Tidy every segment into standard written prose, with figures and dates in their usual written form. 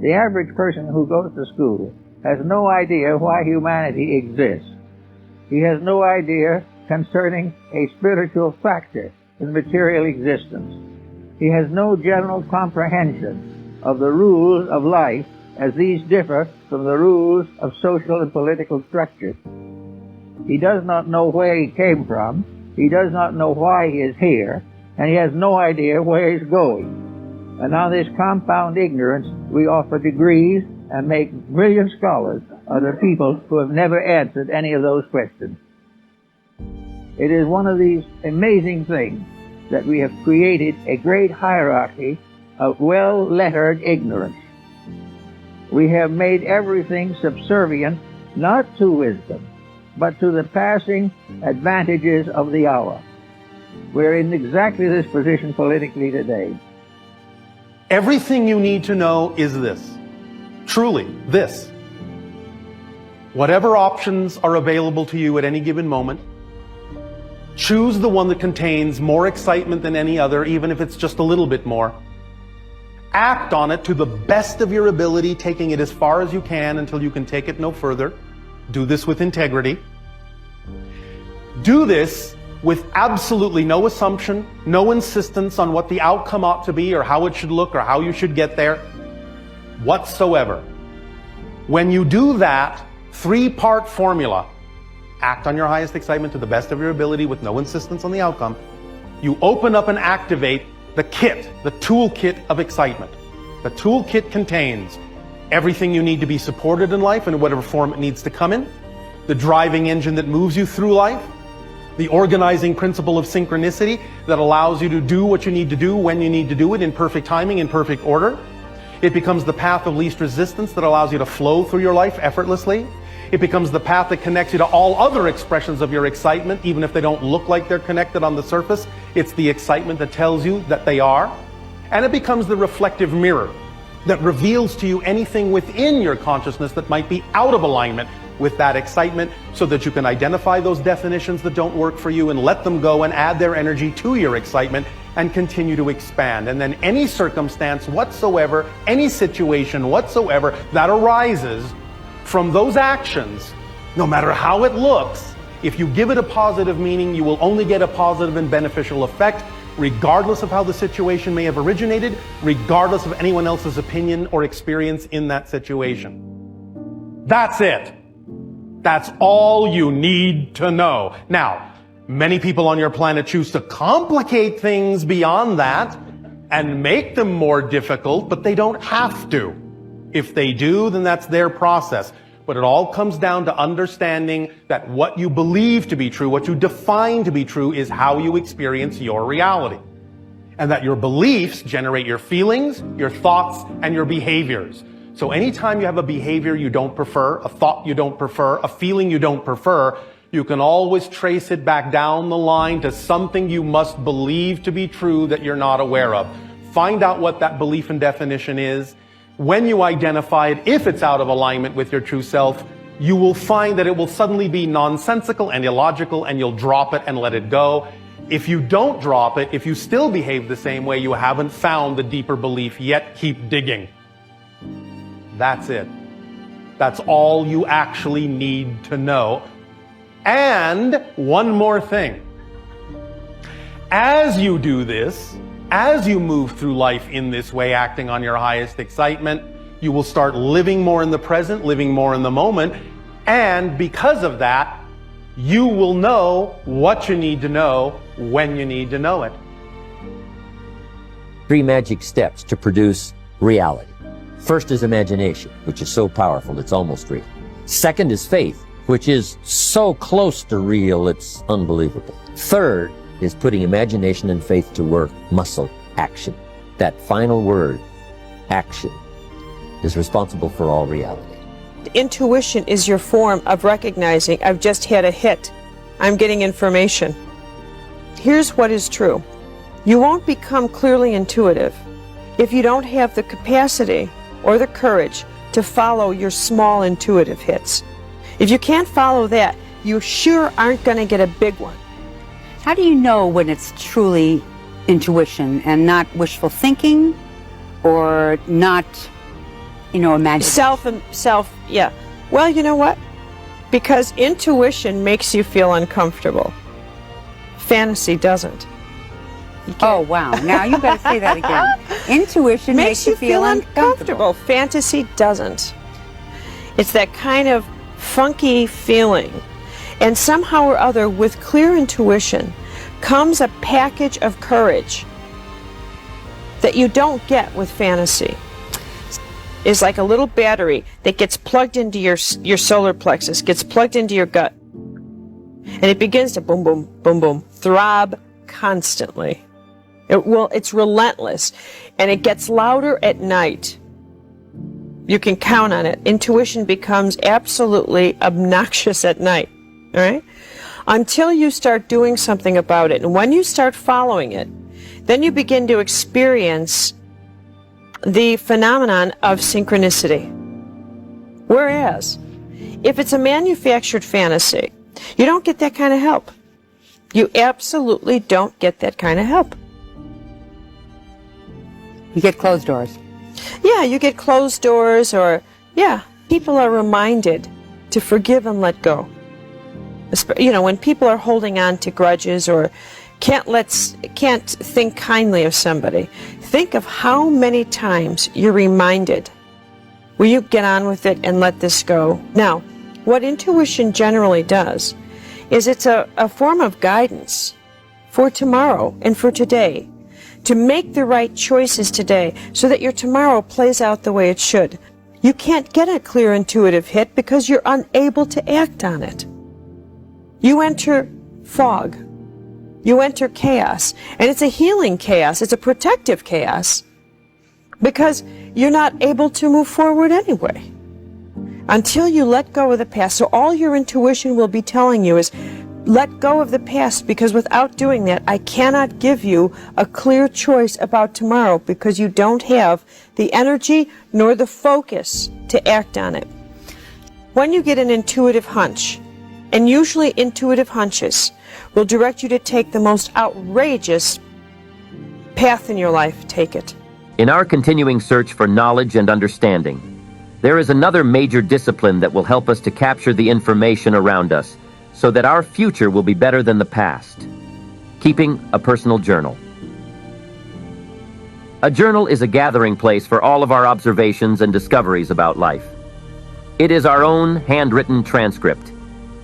The average person who goes to school has no idea why humanity exists. He has no idea concerning a spiritual factor in material existence. He has no general comprehension of the rules of life as these differ from the rules of social and political structures. He does not know where he came from, he does not know why he is here, and he has no idea where he's going. And on this compound ignorance, we offer degrees and make brilliant scholars of the people who have never answered any of those questions. It is one of these amazing things that we have created a great hierarchy of well-lettered ignorance. We have made everything subservient not to wisdom, but to the passing advantages of the hour. We're in exactly this position politically today. Everything you need to know is this. Truly, this. Whatever options are available to you at any given moment, choose the one that contains more excitement than any other, even if it's just a little bit more. Act on it to the best of your ability, taking it as far as you can until you can take it no further. Do this with integrity. Do this with absolutely no assumption, no insistence on what the outcome ought to be or how it should look or how you should get there whatsoever. When you do that three-part formula, act on your highest excitement to the best of your ability with no insistence on the outcome, you open up and activate the kit, the toolkit of excitement. The toolkit contains everything you need to be supported in life in whatever form it needs to come in, the driving engine that moves you through life, the organizing principle of synchronicity that allows you to do what you need to do when you need to do it in perfect timing, in perfect order. It becomes the path of least resistance that allows you to flow through your life effortlessly. It becomes the path that connects you to all other expressions of your excitement, even if they don't look like they're connected on the surface. It's the excitement that tells you that they are. And it becomes the reflective mirror that reveals to you anything within your consciousness that might be out of alignment with that excitement, so that you can identify those definitions that don't work for you and let them go and add their energy to your excitement and continue to expand. And then any circumstance whatsoever, any situation whatsoever that arises from those actions, no matter how it looks, if you give it a positive meaning, you will only get a positive and beneficial effect, regardless of how the situation may have originated, regardless of anyone else's opinion or experience in that situation. That's it. That's all you need to know. Now, many people on your planet choose to complicate things beyond that and make them more difficult, but they don't have to. If they do, then that's their process. But it all comes down to understanding that what you believe to be true, what you define to be true, is how you experience your reality. And that your beliefs generate your feelings, your thoughts, and your behaviors. So anytime you have a behavior you don't prefer, a thought you don't prefer, a feeling you don't prefer, you can always trace it back down the line to something you must believe to be true that you're not aware of. Find out what that belief and definition is. When you identify it, if it's out of alignment with your true self, you will find that it will suddenly be nonsensical and illogical, and you'll drop it and let it go. If you don't drop it, if you still behave the same way, you haven't found the deeper belief yet. Keep digging. That's it. That's all you actually need to know. And one more thing. As you do this, as you move through life in this way, acting on your highest excitement, you will start living more in the present, living more in the moment. And because of that, you will know what you need to know when you need to know it. 3 magic steps to produce reality. First is imagination, which is so powerful it's almost real. Second is faith, which is so close to real it's unbelievable. Third is putting imagination and faith to work, muscle, action. That final word, action, is responsible for all reality. Intuition is your form of recognizing, I've just had a hit, I'm getting information. Here's what is true. You won't become clearly intuitive if you don't have the capacity or the courage to follow your small intuitive hits. If you can't follow that, you sure aren't going to get a big one. How do you know when it's truly intuition and not wishful thinking or not imagine. Yeah. Well, you know what? Because intuition makes you feel uncomfortable. Fantasy doesn't. Oh, wow. Now you got to say that again. Intuition makes you feel uncomfortable. Fantasy doesn't. It's that kind of funky feeling. And somehow or other, with clear intuition, comes a package of courage that you don't get with fantasy. It's like a little battery that gets plugged into your solar plexus, gets plugged into your gut. And it begins to boom, boom, boom, boom, throb constantly. It's relentless. And it gets louder at night. You can count on it. Intuition becomes absolutely obnoxious at night. All right? Until you start doing something about it. And when you start following it, then you begin to experience the phenomenon of synchronicity. Whereas, if it's a manufactured fantasy, you don't get that kind of help. You absolutely don't get that kind of help. You get closed doors. Yeah, you get closed doors, or, people are reminded to forgive and let go. When people are holding on to grudges or can't think kindly of somebody, think of how many times you're reminded, will you get on with it and let this go? Now, what intuition generally does is it's a form of guidance for tomorrow and for today, to make the right choices today so that your tomorrow plays out the way it should. You can't get a clear intuitive hit because you're unable to act on it. You enter fog. You enter chaos. And it's a healing chaos. It's a protective chaos because you're not able to move forward anyway until you let go of the past. So all your intuition will be telling you is, let go of the past, because without doing that, I cannot give you a clear choice about tomorrow because you don't have the energy nor the focus to act on it. When you get an intuitive hunch, and usually intuitive hunches will direct you to take the most outrageous path in your life, take it. In our continuing search for knowledge and understanding, there is another major discipline that will help us to capture the information around us so that our future will be better than the past: keeping a personal journal. A journal is a gathering place for all of our observations and discoveries about life. It is our own handwritten transcript,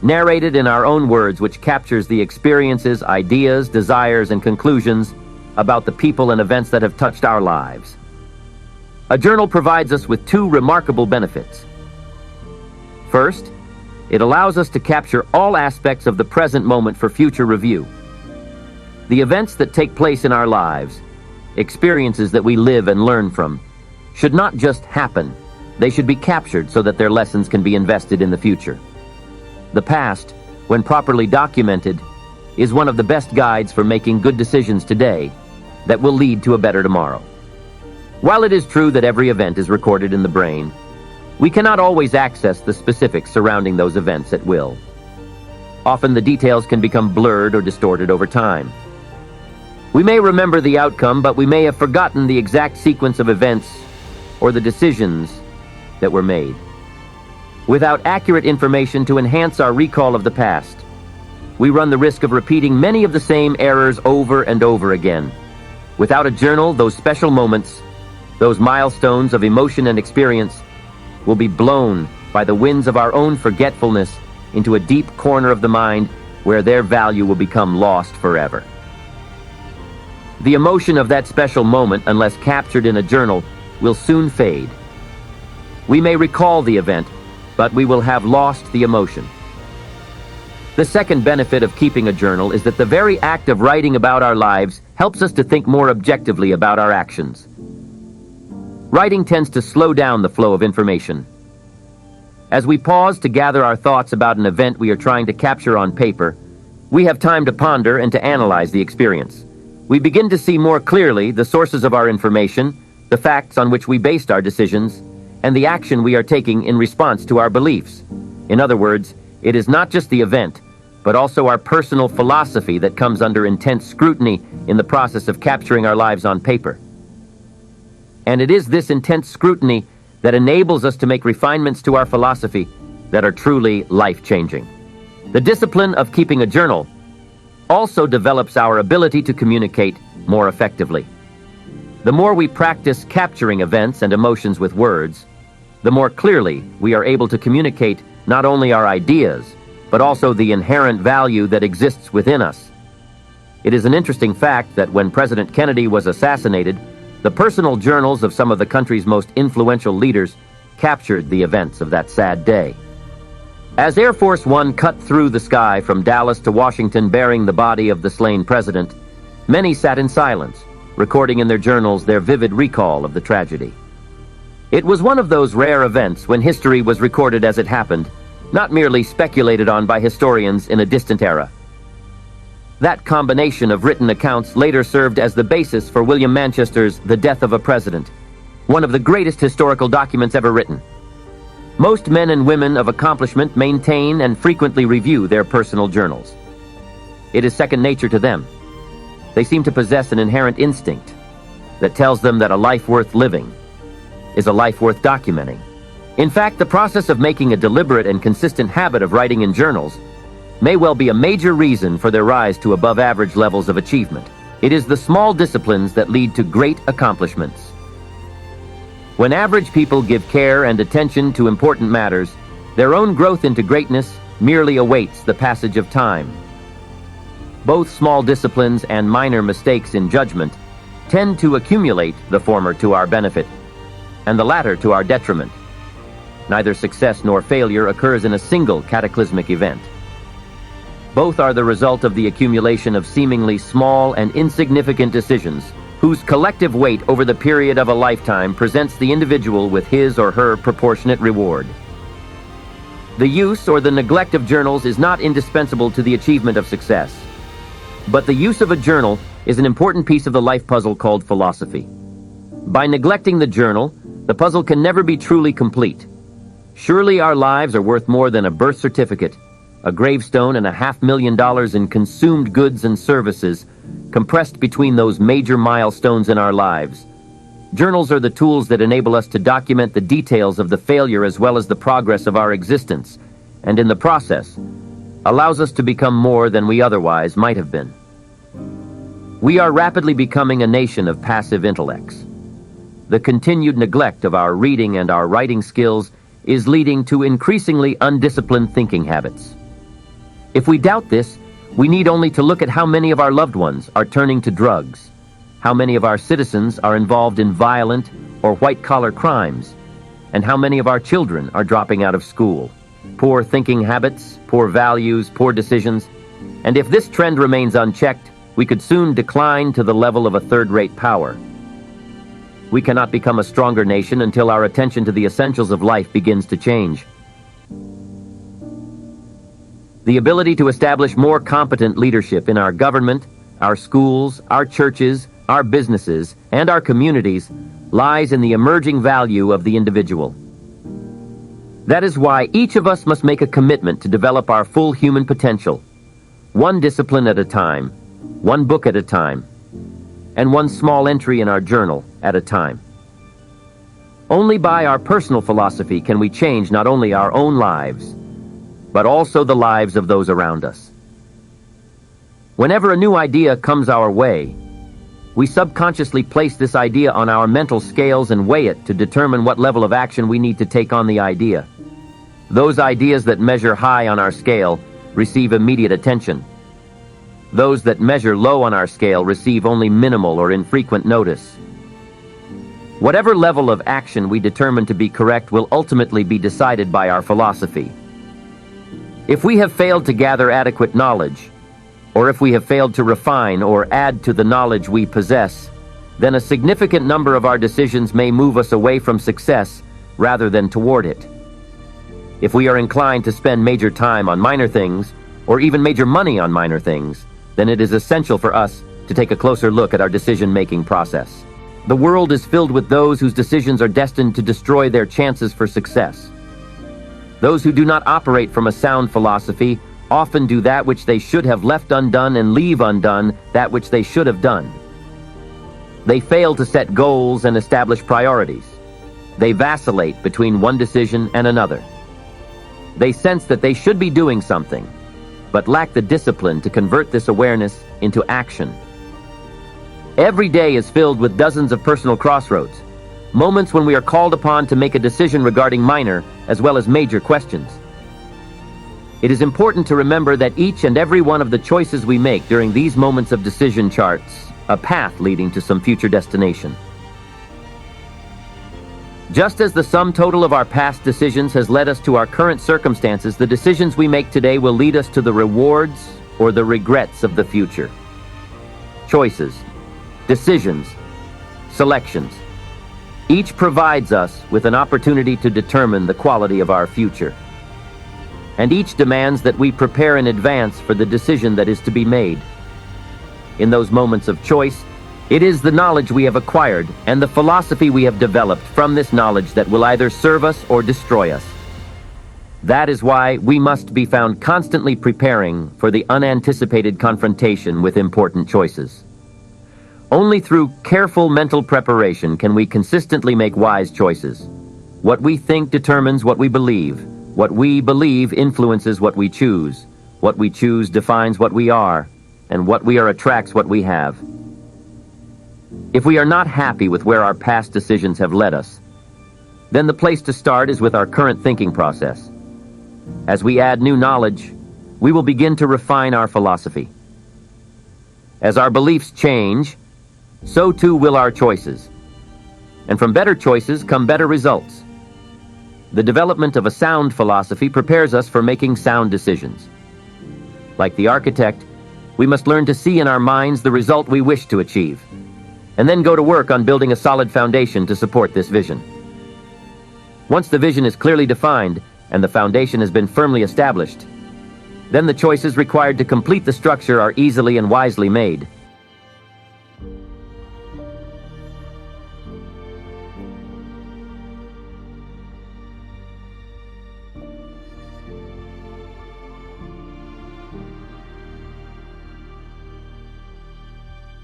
narrated in our own words, which captures the experiences, ideas, desires, and conclusions about the people and events that have touched our lives. A journal provides us with two remarkable benefits. First, it allows us to capture all aspects of the present moment for future review. The events that take place in our lives, experiences that we live and learn from, should not just happen. They should be captured so that their lessons can be invested in the future. The past, when properly documented, is one of the best guides for making good decisions today that will lead to a better tomorrow. While it is true that every event is recorded in the brain, we cannot always access the specifics surrounding those events at will. Often the details can become blurred or distorted over time. We may remember the outcome, but we may have forgotten the exact sequence of events or the decisions that were made. Without accurate information to enhance our recall of the past, we run the risk of repeating many of the same errors over and over again. Without a journal, those special moments, those milestones of emotion and experience, will be blown by the winds of our own forgetfulness into a deep corner of the mind where their value will become lost forever. The emotion of that special moment, unless captured in a journal, will soon fade. We may recall the event, but we will have lost the emotion. The second benefit of keeping a journal is that the very act of writing about our lives helps us to think more objectively about our actions. Writing tends to slow down the flow of information. As we pause to gather our thoughts about an event we are trying to capture on paper, we have time to ponder and to analyze the experience. We begin to see more clearly the sources of our information, the facts on which we based our decisions, and the action we are taking in response to our beliefs. In other words, it is not just the event, but also our personal philosophy that comes under intense scrutiny in the process of capturing our lives on paper. And it is this intense scrutiny that enables us to make refinements to our philosophy that are truly life-changing. The discipline of keeping a journal also develops our ability to communicate more effectively. The more we practice capturing events and emotions with words, the more clearly we are able to communicate not only our ideas, but also the inherent value that exists within us. It is an interesting fact that when President Kennedy was assassinated, the personal journals of some of the country's most influential leaders captured the events of that sad day. As Air Force One cut through the sky from Dallas to Washington bearing the body of the slain president, many sat in silence, recording in their journals their vivid recall of the tragedy. It was one of those rare events when history was recorded as it happened, not merely speculated on by historians in a distant era. That combination of written accounts later served as the basis for William Manchester's The Death of a President, one of the greatest historical documents ever written. Most men and women of accomplishment maintain and frequently review their personal journals. It is second nature to them. They seem to possess an inherent instinct that tells them that a life worth living is a life worth documenting. In fact, the process of making a deliberate and consistent habit of writing in journals may well be a major reason for their rise to above-average levels of achievement. It is the small disciplines that lead to great accomplishments. When average people give care and attention to important matters, their own growth into greatness merely awaits the passage of time. Both small disciplines and minor mistakes in judgment tend to accumulate, the former to our benefit, and the latter to our detriment. Neither success nor failure occurs in a single cataclysmic event. Both are the result of the accumulation of seemingly small and insignificant decisions, whose collective weight over the period of a lifetime presents the individual with his or her proportionate reward. The use or the neglect of journals is not indispensable to the achievement of success. But the use of a journal is an important piece of the life puzzle called philosophy. By neglecting the journal, the puzzle can never be truly complete. Surely our lives are worth more than a birth certificate, a gravestone, and $500,000 in consumed goods and services compressed between those major milestones in our lives. Journals are the tools that enable us to document the details of the failure as well as the progress of our existence, and in the process, allows us to become more than we otherwise might have been. We are rapidly becoming a nation of passive intellects. The continued neglect of our reading and our writing skills is leading to increasingly undisciplined thinking habits. If we doubt this, we need only to look at how many of our loved ones are turning to drugs, how many of our citizens are involved in violent or white-collar crimes, and how many of our children are dropping out of school. Poor thinking habits, poor values, poor decisions, and if this trend remains unchecked, we could soon decline to the level of a third-rate power. We cannot become a stronger nation until our attention to the essentials of life begins to change. The ability to establish more competent leadership in our government, our schools, our churches, our businesses, and our communities lies in the emerging value of the individual. That is why each of us must make a commitment to develop our full human potential, one discipline at a time, one book at a time, and one small entry in our journal at a time. Only by our personal philosophy can we change not only our own lives, but also the lives of those around us. Whenever a new idea comes our way, we subconsciously place this idea on our mental scales and weigh it to determine what level of action we need to take on the idea. Those ideas that measure high on our scale receive immediate attention. Those that measure low on our scale receive only minimal or infrequent notice. Whatever level of action we determine to be correct will ultimately be decided by our philosophy. If we have failed to gather adequate knowledge, or if we have failed to refine or add to the knowledge we possess, then a significant number of our decisions may move us away from success rather than toward it. If we are inclined to spend major time on minor things, or even major money on minor things, then it is essential for us to take a closer look at our decision-making process. The world is filled with those whose decisions are destined to destroy their chances for success. Those who do not operate from a sound philosophy often do that which they should have left undone and leave undone that which they should have done. They fail to set goals and establish priorities. they vacillate between one decision and another. They sense that they should be doing something, but lack the discipline to convert this awareness into action. Every day is filled with dozens of personal crossroads, moments when we are called upon to make a decision regarding minor as well as major questions. It is important to remember that each and every one of the choices we make during these moments of decision charts a path leading to some future destination. Just as the sum total of our past decisions has led us to our current circumstances, the decisions we make today will lead us to the rewards or the regrets of the future. Choices, decisions, selections. Each provides us with an opportunity to determine the quality of our future. And each demands that we prepare in advance for the decision that is to be made. In those moments of choice, it is the knowledge we have acquired and the philosophy we have developed from this knowledge that will either serve us or destroy us. That is why we must be found constantly preparing for the unanticipated confrontation with important choices. Only through careful mental preparation can we consistently make wise choices. What we think determines what we believe. What we believe influences what we choose. What we choose defines what we are, and what we are attracts what we have. If we are not happy with where our past decisions have led us, then the place to start is with our current thinking process. As we add new knowledge, we will begin to refine our philosophy. As our beliefs change, so too will our choices. And from better choices come better results. The development of a sound philosophy prepares us for making sound decisions. Like the architect, we must learn to see in our minds the result we wish to achieve, and then go to work on building a solid foundation to support this vision. Once the vision is clearly defined and the foundation has been firmly established, then the choices required to complete the structure are easily and wisely made.